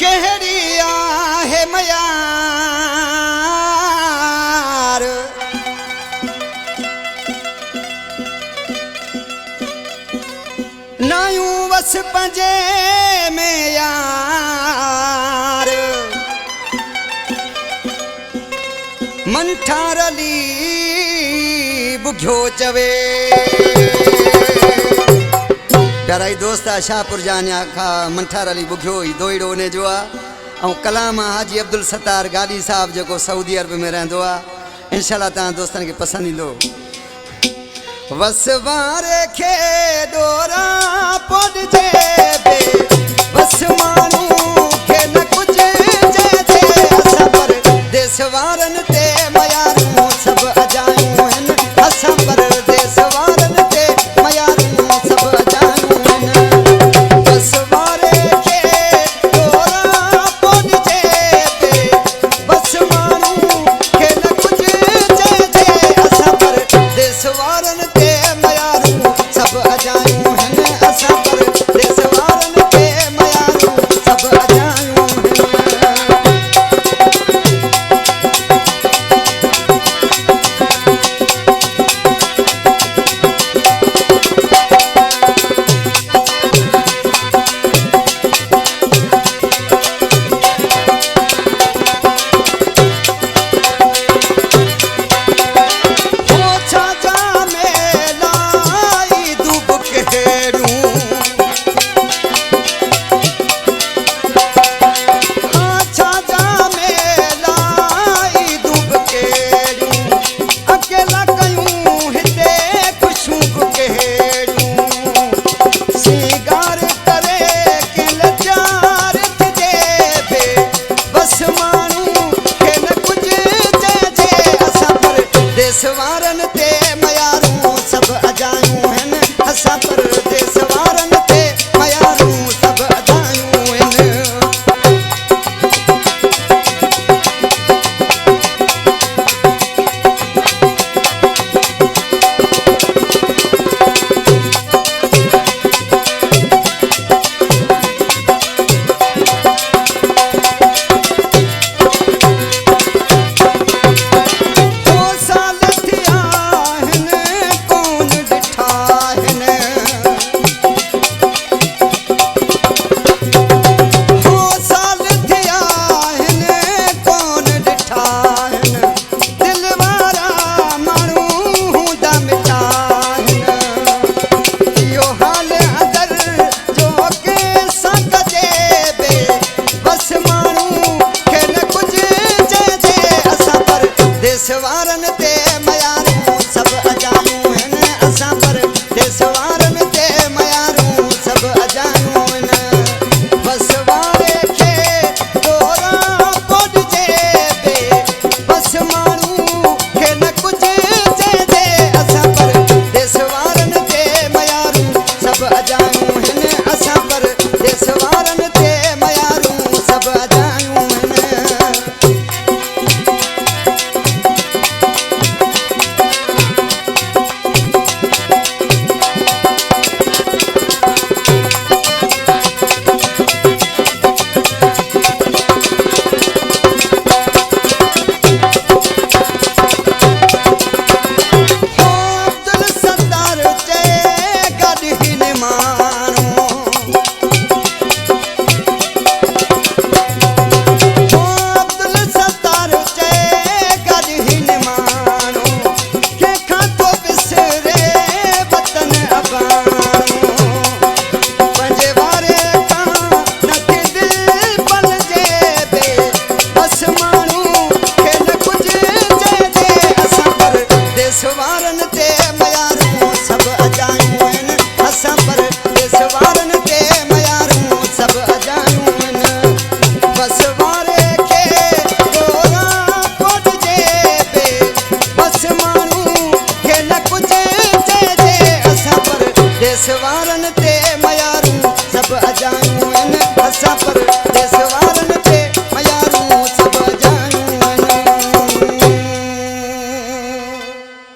कहिड़ी आहे मयार नायूं वस पंजे में यार मन ठारली बुघियो चवे प्यारा ही दोस्त शाहपुर जानिया खा मंठार अली बुघियो ही दोइड़ो ने जो आ कलाम हाजी अब्दुल सत्तार गाली साहब जो सऊदी अरब में रहंदो आ इंशाल्लाह ता दोस्तन के पसंद ईंदो वस वारे खे डोरा पड जे बे वस मानू के न कुछ जे जे असबर देश वारन ते मयारू सब अजायूं हन असबर देश वारन ते मयारू सब अजायूं देशवारन ते मयारू सब अजायूं हन असबर देशवारन ते मयारू सब अजायूं हन देशवारन ते मयारू सब अजायूं हन असां पर देशवारन ते मयारू सब अजायूं हन बस वारे खे डोरा पड जे बे बस माण्हू खे न कुछ जे असां पर देशवारन ते मयारू सब अजायूं हन असां पर देशवारन ते मयारू सब अजायूं हन देशवारन ते मयारू सब अजायूं हन असां पर देशवारन ते मयारू सब अजायूं हन बस वारे खे डोरा पड जे बे बस माण्हू खे न कुछ जे असां पर देशवारन ते मयारू सब अजायूं हन असां पर देश